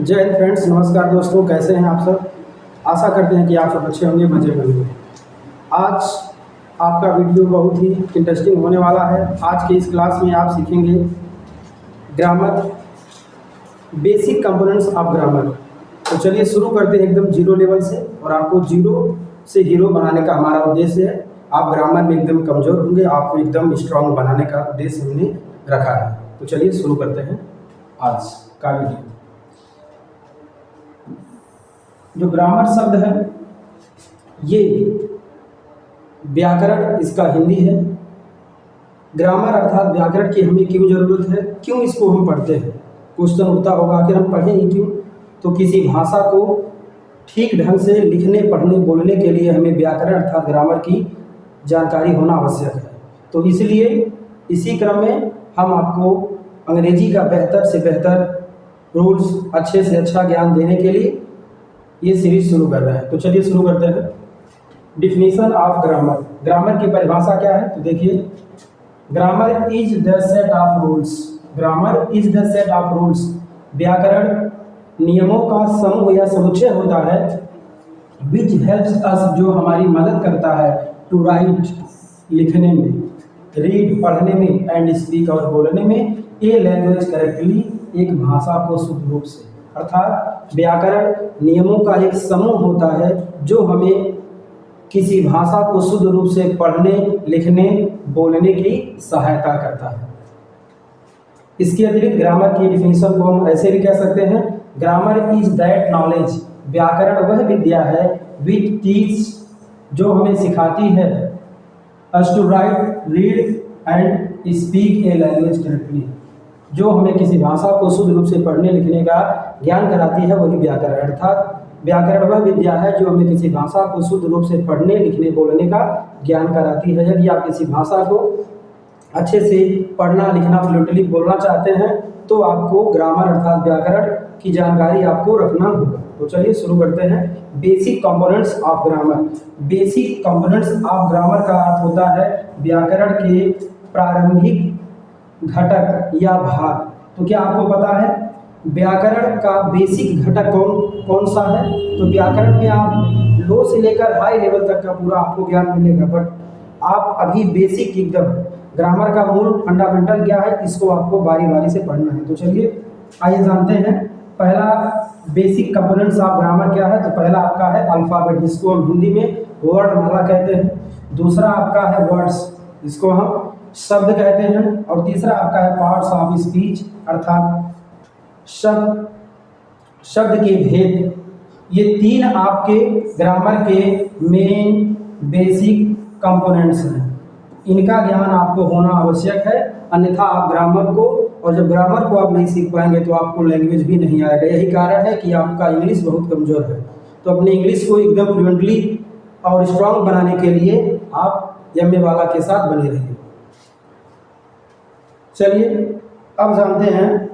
जय हिंद फ्रेंड्स, नमस्कार दोस्तों, कैसे हैं आप सब। आशा करते हैं कि आप सब अच्छे होंगे, मज़े में होंगे। आज आपका वीडियो बहुत ही इंटरेस्टिंग होने वाला है। आज के इस क्लास में आप सीखेंगे grammar, basic components of grammar. तो चलिए शुरू करते हैं एकदम जीरो लेवल से। और आपको जीरो से हीरो बनाने का हमारा उद्देश्य है। आप ग्रामर में एकदम कमज़ोर होंगे, आपको एकदम स्ट्रांग बनाने का उद्देश्य हमने रखा है। तो चलिए शुरू करते हैं आज का वीडियो। जो ग्रामर शब्द है ये व्याकरण इसका हिंदी है। ग्रामर अर्थात व्याकरण की हमें क्यों ज़रूरत है, क्यों इसको हम पढ़ते हैं। क्वेश्चन उठता होगा आखिर हम पढ़ें ही क्यों। तो किसी भाषा को ठीक ढंग से लिखने, पढ़ने, बोलने के लिए हमें व्याकरण अर्थात ग्रामर की जानकारी होना आवश्यक है। तो इसलिए इसी क्रम में हम आपको अंग्रेजी का बेहतर से बेहतर रूल्स, अच्छे से अच्छा ज्ञान देने के लिए ये सीरीज शुरू कर रहे हैं। तो चलिए शुरू करते हैं। Definition of grammar. ग्रामर की परिभाषा क्या है, तो देखिए, grammar is the set of rules. Grammar is the set of rules. व्याकरण नियमों का समूह या समुच्चय होता है। विच हेल्प्स अस, जो हमारी मदद करता है, टू राइट, लिखने में, रीड, पढ़ने में, एंड स्पीक, और बोलने में, ए लैंग्वेज करेक्टली, एक भाषा को शुद्ध रूप से। अर्थात व्याकरण नियमों का एक समूह होता है जो हमें किसी भाषा को शुद्ध रूप से पढ़ने, लिखने, बोलने की सहायता करता है। इसके अतिरिक्त ग्रामर की डिफिनीशन को हम ऐसे भी कह सकते हैं, ग्रामर इज दैट नॉलेज। व्याकरण वह विद्या है विच टीच, जो हमें सिखाती है, us to write, read and speak a language correctly, जो हमें किसी भाषा को शुद्ध रूप से पढ़ने लिखने का ज्ञान कराती है, वही व्याकरण। अर्थात व्याकरण वह विद्या है जो हमें किसी भाषा को शुद्ध रूप से पढ़ने, लिखने, बोलने का ज्ञान कराती है। यदि आप किसी भाषा को अच्छे से पढ़ना, लिखना, फ्लुएंटली बोलना चाहते हैं तो आपको ग्रामर अर्थात व्याकरण की जानकारी आपको रखना होगा। तो चलिए शुरू करते हैं। Basic components of grammar. Basic components of grammar का अर्थ होता है व्याकरण के प्रारंभिक घटक या भाग। तो क्या आपको पता है व्याकरण का बेसिक घटक कौन सा है? तो व्याकरण में आप लो से लेकर हाई लेवल तक का पूरा आपको ज्ञान मिलेगा, बट आप अभी बेसिक एकदम ग्रामर का मूल फंडामेंटल क्या है, इसको आपको बारी बारी से पढ़ना है। तो चलिए आइए जानते हैं। पहला बेसिक कंपोनेंट्स ऑफ ग्रामर क्या है, तो पहला आपका है अल्फाबेट, जिसको हम हिंदी में वर्णमाला कहते हैं। दूसरा आपका है वर्ड्स, जिसको हम शब्द कहते हैं। और तीसरा आपका है पार्ट्स ऑफ स्पीच, अर्थात शब्द के भेद। ये तीन आपके ग्रामर के मेन बेसिक कंपोनेंट्स हैं। इनका ज्ञान आपको होना आवश्यक है, अन्यथा आप ग्रामर को, और जब ग्रामर को आप नहीं सीख पाएंगे तो आपको लैंग्वेज भी नहीं आएगा। यही कारण है कि आपका इंग्लिश बहुत कमज़ोर है। तो अपने इंग्लिश को एकदम फ्लुएंटली और स्ट्रांग बनाने के लिए आप एमए वाला के साथ बने रहिए। चलिए अब जानते हैं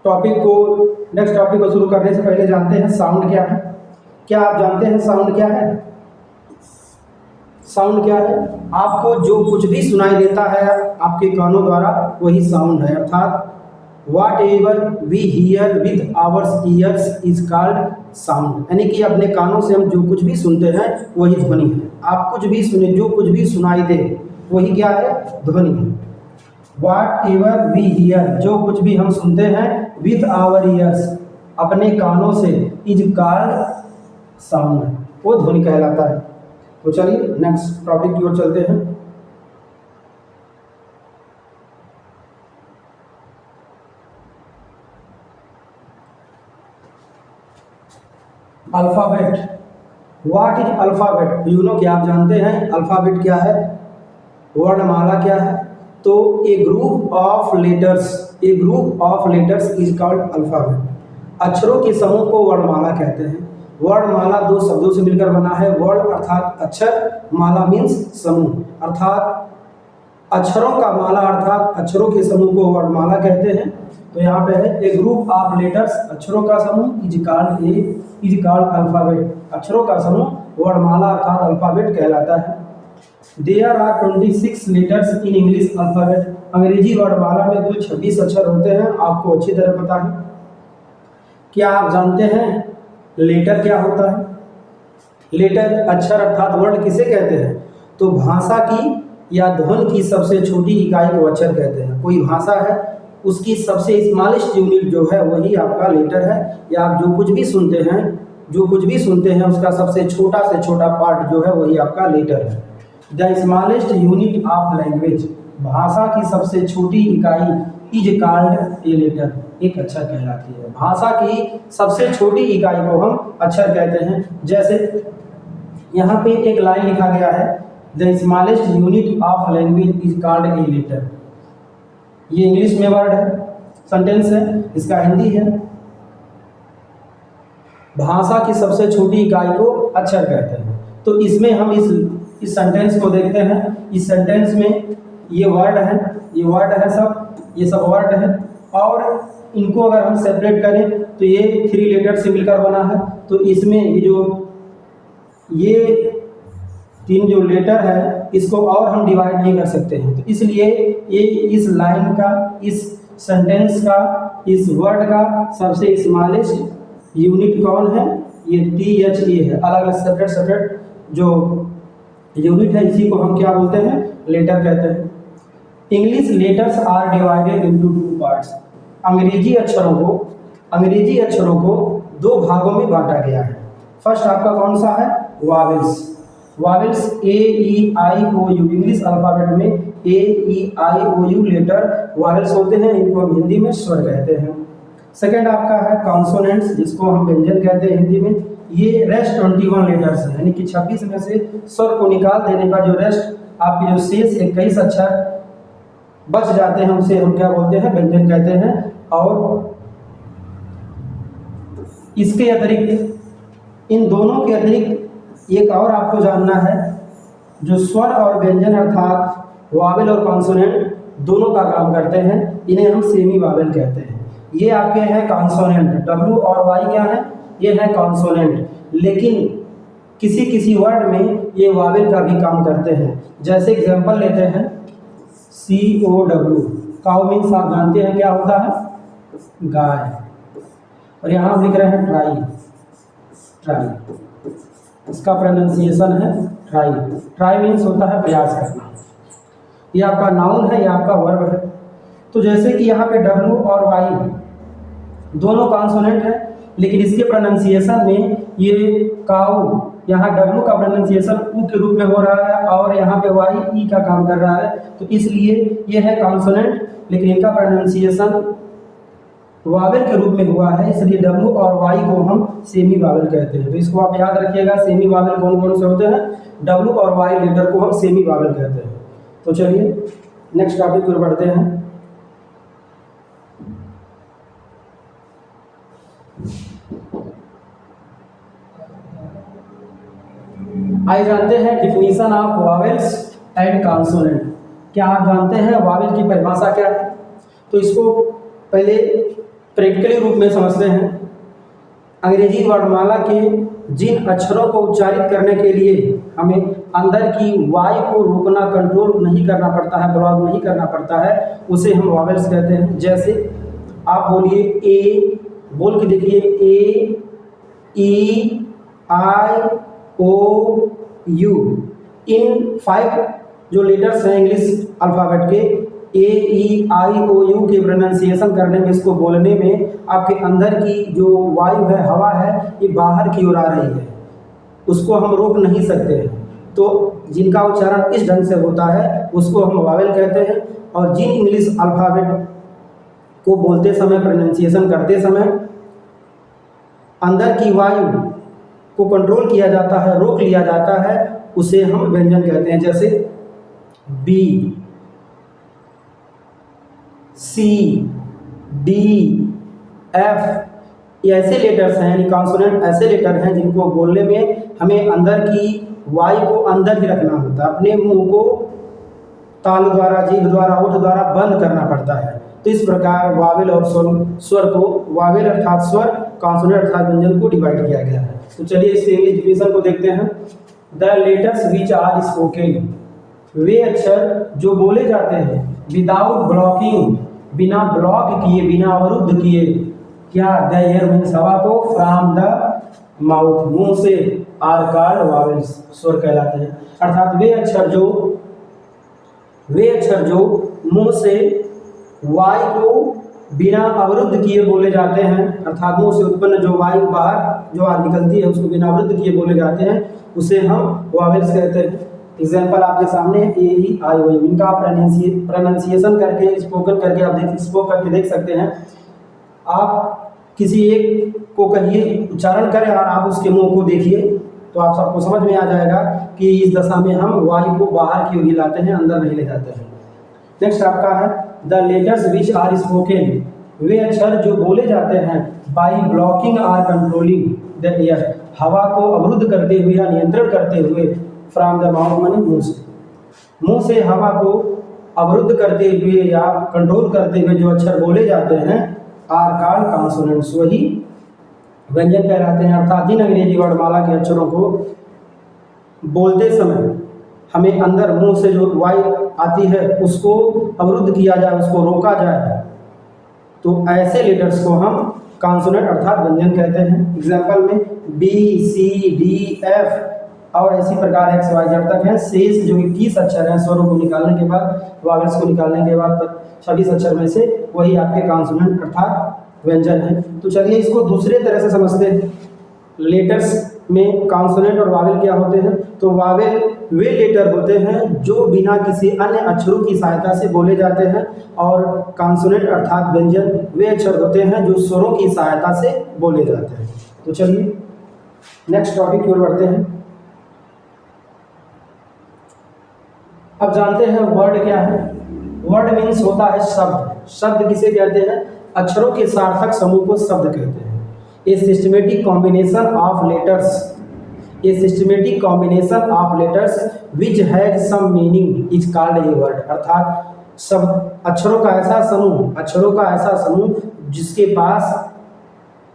टॉपिक को। नेक्स्ट टॉपिक को शुरू करने से पहले जानते हैं साउंड क्या है। क्या आप जानते हैं साउंड क्या है? साउंड क्या है? आपको जो कुछ भी सुनाई देता है आपके कानों द्वारा, वही साउंड है। अर्थात whatever we hear with ours ears is called sound. यानी कि अपने कानों से हम जो कुछ भी सुनते हैं वही ध्वनि है। आप कुछ भी सुने, जो कुछ भी सुनाई दे, वही क्या है? ध्वनि है। वाट एवर वी हियर, जो कुछ भी हम सुनते हैं, विथ आवर ईयर्स, अपने कानों से, इज कॉल्ड साउंड, वो ध्वनि कहलाता है। तो चलिए नेक्स्ट टॉपिक की ओर चलते हैं। Alphabet. What is alphabet? You know, क्या आप जानते हैं अल्फाबेट क्या है? वर्णमाला क्या है? तो a group of letters, a group of letters is called alphabet. अक्षरों के समूह को वर्णमाला कहते हैं। वर्णमाला दो शब्दों से मिलकर बना है। वर्ण अर्थात अक्षर, माला मीन्स समूह, अर्थात अक्षरों का माला अर्थात अक्षरों के समूह को वर्णमाला कहते हैं। तो यहाँ पे है ए ग्रुप ऑफ लेटर्स, अक्षरों का समूह, इज कॉल्ड अल्फाबेट। अक्षरों का समूह वर्णमाला अर्थात अल्फाबेट कहलाता है। There are 26 letters in English alphabet. अंग्रेजी वर्णमाला में कुल 26 अक्षर होते हैं, आपको अच्छी तरह पता है। क्या आप जानते हैं लेटर क्या होता है? लेटर अक्षर अर्थात वर्ड किसे कहते हैं? तो भाषा की या ध्वनि की सबसे छोटी इकाई को अक्षर कहते हैं। कोई भाषा है उसकी सबसे स्मॉलेस्ट यूनिट जो है वही आपका लेटर है, या आप जो कुछ भी सुनते हैं उसका सबसे छोटा से छोटा पार्ट जो है वही आपका लेटर है। The smallest unit of language, भाषा की सबसे छोटी इकाई इज कॉल्ड ए लेटर, एक अक्षर कहलाती है। भाषा की सबसे छोटी इकाई को हम अक्षर कहते हैं। जैसे यहाँ पे एक लाइन लिखा गया है, the smallest unit of language is called a letter. ये इंग्लिश में वर्ड है, सेंटेंस है, इसका हिंदी है। भाषा की सबसे छोटी इकाई को अक्षर कहते हैं। तो इसमें हम इस सेंटेंस को देखते हैं। इस सेंटेंस में ये वर्ड है ये सब वर्ड है, और इनको अगर हम सेपरेट करें तो ये 3 लेटर से मिलकर बना है। तो इसमें ये 3 जो लेटर है इसको और हम डिवाइड नहीं कर सकते हैं। तो इसलिए ये इस लाइन का, इस सेंटेंस का, इस वर्ड का सबसे स्मॉलेस्ट यूनिट कौन है? ये THE है। अलग अलग सेपरेट जो यूनिट है इसी को हम क्या बोलते हैं? लेटर कहते हैं। English letters are divided into 2 parts. अंग्रेजी अक्षरों को 2 भागों में बांटा गया है। फर्स्ट आपका कौन सा है? Vowels AEIOU। इंग्लिश अल्फाबेट में AEIOU लेटर वावेल्स होते हैं, इनको हम हिंदी में स्वर कहते हैं। सेकंड आपका है कॉन्सोनेंट्स, जिसको हम व्यंजन कहते हैं हिंदी में। ये रेस्ट 21 लेटर्स हैं, यानी कि 26 में से स्वर को निकाल देने का जो रेस्ट आपके जो शेष 21 अक्षर बच जाते हैं उसे हम क्या बोलते हैं? व्यंजन कहते हैं। और इसके अतिरिक्त, इन दोनों के अतिरिक्त एक और आपको जानना है, जो स्वर और व्यंजन अर्थात वावेल और कॉन्सोनेंट दोनों का काम करते हैं, इन्हें हम सेमी वावेल कहते हैं। ये आपके हैं कॉन्सोनेंट, W और Y क्या है? ये है कॉन्सोनेंट। लेकिन किसी वर्ड में ये वावेल का भी काम करते हैं। जैसे एग्जांपल लेते हैं, COW, काउ मीन्स आप जानते हैं क्या होता है? गाय। और यहाँ हम लिख रहे हैं ट्राई, इसका प्रोनाउंसिएशन है ट्राई मीन्स होता है प्रयास करना। ये आपका नाउन है, ये आपका वर्ब है। तो जैसे कि यहाँ पे W और Y दोनों कॉन्सोनेंट है, लेकिन इसके प्रोनाउंसिएशन में ये काऊ, यहाँ W का प्रोनाउंसिएशन ऊ के रूप में हो रहा है और यहाँ पे Y ई का काम कर रहा है। तो इसलिए ये है कॉन्सोनेंट, लेकिन इनका प्रोनाउंसिएशन वावेल के रूप में हुआ है, इसलिए W और Y को हम सेमी वावेल कहते हैं। तो इसको आप याद रखिएगा, सेमी वावेल कौन कौन से होते हैं? W और Y लेटर को हम सेमी वावेल कहते हैं। तो चलिए नेक्स्ट टॉपिक पर बढ़ते हैं। आइए जानते हैं definition of vowels and consonant. क्या आप जानते हैं वावेल की परिभाषा क्या है? तो इसको पहले प्रैक्टिकली रूप में समझते हैं। अंग्रेजी वर्णमाला के जिन अक्षरों को उच्चारित करने के लिए हमें अंदर की वाई को रोकना, कंट्रोल नहीं करना पड़ता है, ब्लॉक नहीं करना पड़ता है, उसे हम वावेल्स कहते हैं। जैसे आप बोलिए ए, बोल के देखिए, A E I O U। इन 5 जो लेटर्स हैं इंग्लिश अल्फ़ाबेट के, A E I O U के प्रोनाउंसिएशन करने में, इसको बोलने में आपके अंदर की जो वायु है, हवा है, ये बाहर की ओर आ रही है, उसको हम रोक नहीं सकते हैं। तो जिनका उच्चारण इस ढंग से होता है उसको हम वावेल कहते हैं। और जिन इंग्लिश अल्फ़ाबेट को बोलते समय, प्रोनाउंसिएशन करते समय अंदर की वायु को कंट्रोल किया जाता है, रोक लिया जाता है, उसे हम व्यंजन कहते हैं। जैसे B, C, D, F, ये ऐसे लेटर्स हैं, यानी कॉन्सोनेंट ऐसे लेटर हैं जिनको बोलने में हमें अंदर की वायु को अंदर ही रखना होता है, अपने मुंह को तालु द्वारा, जीभ द्वारा, ओठ द्वारा बंद करना पड़ता है। तो इस प्रकार वावेल और स्वर को, वावेल अर्थात स्वर, कॉन्सोनेंट अर्थात व्यंजन को डिवाइड किया गया है। तो चलिए इस इंग्लिश डिफिनेशन को देखते हैं। The letters which are spoken, वे अक्षर जो बोले जाते हैं, विदाउट ब्लॉकिंग, बिना ब्लॉक किए, बिना अवरुद्ध किए, क्या, द एयर मीन्स हवा को, फ्रॉम द माउथ मुंह से, आर कॉल्ड वावेल्स स्वर कहलाते हैं। अर्थात वे अक्षर जो मुंह से वायु को बिना अवरुद्ध किए बोले जाते हैं, अर्थात मुंह से उत्पन्न जो वायु बाहर जो निकलती है उसको बिना अवरुद्ध किए बोले जाते हैं, उसे हम वावेल्स कहते हैं। एग्जाम्पल आपके सामने ए ई आई ओ, इनका आप प्रोनाउंसिएशन करके स्पोकन करके आप स्पोक करके देख सकते हैं। आप किसी एक को कहिए, उच्चारण करें और आप उसके मुंह को देखिए तो आप सबको समझ में आ जाएगा कि इस दशा में हम वायु को बाहर की ओर लाते हैं, अंदर नहीं ले जाते हैं। नेक्स्ट आपका है the letters which are spoken, वे अक्षर जो बोले जाते हैं by blocking or controlling the air, हवा को अवरुद्ध करते हुए या नियंत्रण करते हुए, फ्रॉम द माउथ माने मुंह से हवा को अवरुद्ध करते हुए या कंट्रोल करते हुए जो अक्षर बोले जाते हैं आर कॉल्ड कॉन्सोनेंट्स, वही व्यंजन कहलाते हैं। अर्थात जिन अंग्रेजी वर्णमाला के अक्षरों को बोलते समय हमें अंदर मुंह से जो वायु आती है उसको अवरुद्ध किया जाए, उसको रोका जाए, तो ऐसे लेटर्स को हम कॉन्सोनेंट अर्थात व्यंजन कहते हैं। एग्जाम्पल में बी सी डी एफ और इसी प्रकार एक्स वाई जेड तक है। शेष जो 21 अक्षर हैं स्वरों को निकालने के बाद, वावेल्स को निकालने के बाद 26 अक्षर में से वही आपके कॉन्सोनेंट अर्थात व्यंजन है। तो चलिए इसको दूसरे तरह से समझते हैं। लेटर्स में कॉन्सोनेंट और वावेल क्या होते हैं? तो वावेल वे लेटर होते हैं जो बिना किसी अन्य अक्षरों की सहायता से बोले जाते हैं, और कॉन्सोनेंट अर्थात व्यंजन वे अक्षर होते हैं जो स्वरों की सहायता से बोले जाते हैं। तो चलिए नेक्स्ट टॉपिक की ओर बढ़ते हैं। अब जानते हैं वर्ड क्या है। वर्ड मीन्स होता है शब्द। शब्द किसे कहते हैं? अक्षरों के सार्थक समूह को शब्द कहते हैं। A systematic combination of letters, a systematic combination of letters which has some meaning is called a word. अर्थात शब्द अक्षरों का ऐसा समूह जिसके पास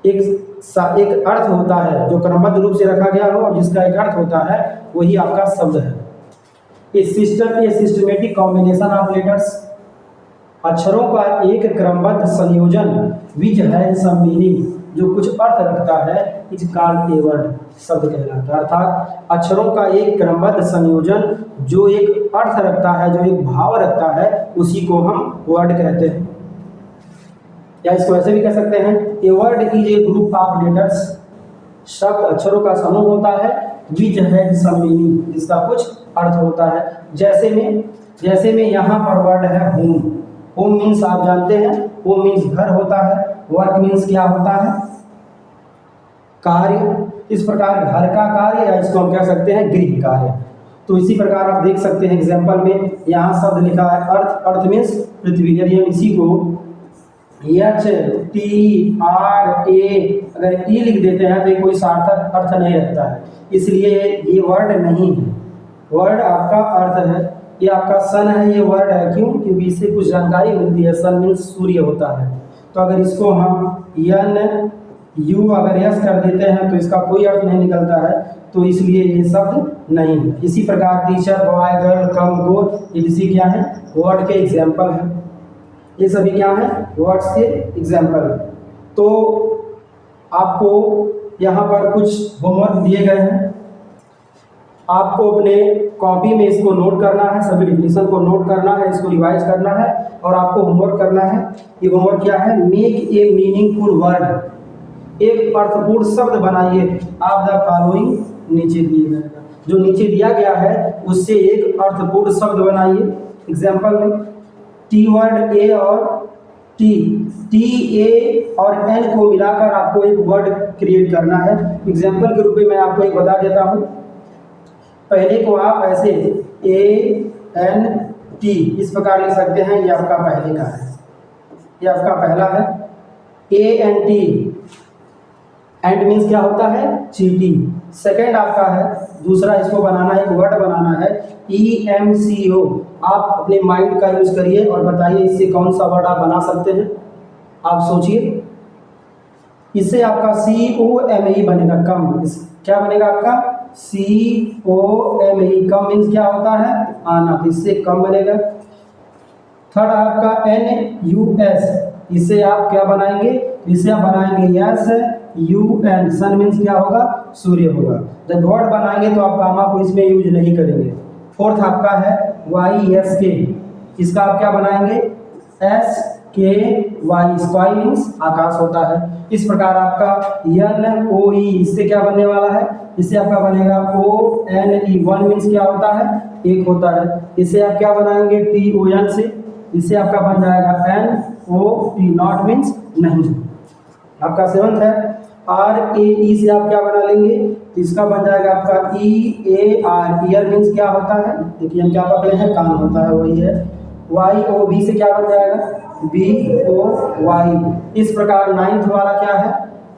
एक अर्थ होता है, जो क्रमबद्ध रूप से रखा गया हो और जिसका एक अर्थ होता है, वही आपका शब्द है। ए सिस्टमेटिक कॉम्बिनेशन ऑफ लेटर्स, अक्षरों का एक क्रमबद्ध संयोजन, विच हैज सम मीनिंग, जो कुछ अर्थ रखता है, इज कॉल्ड ए वर्ड, शब्द कहलाता है। अर्थात अक्षरों का एक क्रमबद्ध संयोजन जो एक अर्थ रखता है, जो एक भाव रखता है, उसी को हम वर्ड कहते हैं। या इसको ऐसे भी कह सकते हैं, a word is a group of letters, शब्द अक्षरों का समूह होता है, विच हैज सम मीनिंग, जिसका कुछ अर्थ होता है। जैसे में यहाँ पर वर्ड है होम। होम मीन्स आप जानते हैं, होम मीन्स घर होता है। वर्क मीन्स क्या होता है? कार्य। इस प्रकार घर का कार्य, या इसको हम कह सकते हैं गृह कार्य। तो इसी प्रकार आप देख सकते हैं एग्जाम्पल में यहाँ शब्द लिखा है अर्थ। अर्थ मीन्स पृथ्वी। यदि हम इसी को HTRA अगर ई लिख देते हैं तो ये कोई सार्थक अर्थ नहीं रखता है, इसलिए ये वर्ड नहीं है। वर्ड आपका अर्थ है। ये आपका सन है, ये वर्ड है। क्यों? क्योंकि इससे कुछ जानकारी मिलती है। सन मीन्स सूर्य होता है। तो अगर इसको हम NU अगर यस कर देते हैं तो इसका कोई अर्थ नहीं निकलता है, तो इसलिए ये शब्द नहीं है। इसी प्रकार टीचर, बॉय, गर्ल, कम, गो, ये किसी क्या है? वर्ड के एग्जाम्पल है। ये सभी क्या है? वर्ड्स के एग्जाम्पल। तो आपको यहाँ पर कुछ होमवर्क दिए गए हैं, आपको अपने कॉपी में इसको नोट करना है, सभी डिफिनेशन को नोट करना है, इसको रिवाइज करना है, और आपको होमवर्क करना है। ये होमवर्क क्या है? मेक ए मीनिंगफुल वर्ड, एक अर्थपूर्ण शब्द बनाइए। आप द फॉलोइंग, नीचे दिए गए जो नीचे दिया गया है उससे एक अर्थपूर्ण शब्द बनाइए। एग्जाम्पल में टी वर्ड ए और टी ए और एन को मिलाकर आपको एक वर्ड क्रिएट करना है। एग्जाम्पल के रूप में मैं आपको एक बता देता हूँ। पहले को आप ऐसे ANT इस प्रकार लिख सकते हैं। ये आपका पहले का है, ये आपका पहला है ANT। एंड मीन्स क्या होता है? चींटी। सेकंड आपका है, दूसरा इसको बनाना है, एक वर्ड बनाना है EMCO। आप अपने माइंड का यूज करिए और बताइए इससे कौन सा वर्ड आप बना सकते हैं। आप सोचिए। इससे आपका COME बनेगा, कम। क्या बनेगा आपका? COME। कम मीन्स क्या होता है? आना, तो इससे कम बनेगा। थर्ड आपका NUS, इससे आप क्या बनाएंगे? तो इसे आप बनाएंगे SUN, सन मीन्स क्या होगा, सूर्य होगा। जब वर्ड बनाएंगे तो आप गामा को इसमें यूज नहीं करेंगे। फोर्थ आपका है YSK, इसका आप क्या बनाएंगे, SKY, स्काई मीन्स आकाश होता है। इस प्रकार आपका NOE, इससे क्या बनने वाला है, इससे आपका बनेगा ONE, वन मीन्स क्या होता है, एक होता है। इसे आप क्या बनाएंगे TON से, इससे आपका बन जाएगा NOT, नॉट मीन्स नहीं। आपका सेवंथ है RAE, से आप क्या बना लेंगे, तो इसका बन जाएगा आपका EAR, ईयर मीन्स क्या होता है, देखिए हम क्या पकड़े हैं, कान होता है, वही है। YOB से क्या बन जाएगा, BOY। इस प्रकार नाइन्थ वाला क्या है,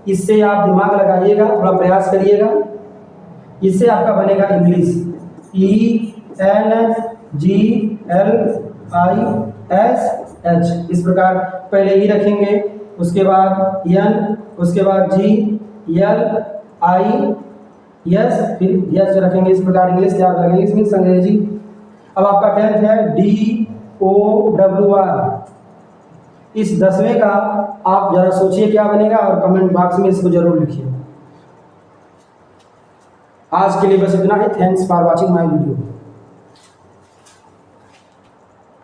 इससे आप दिमाग लगाइएगा, थोड़ा प्रयास करिएगा। इससे आपका बनेगा इंग्लिश, ENGLISH। इस प्रकार पहले ई रखेंगे, उसके बाद N, उसके बाद GLIS, फिर यस रखेंगे। इस प्रकार इंग्लिश याद रखेंगे, इसमें अंग्रेजी। अब आपका 10th है DOWR। इस 10वें का आप जरा सोचिए क्या बनेगा और कमेंट बॉक्स में इसको जरूर लिखिए। आज के लिए बस इतना ही। Thanks for watching my video.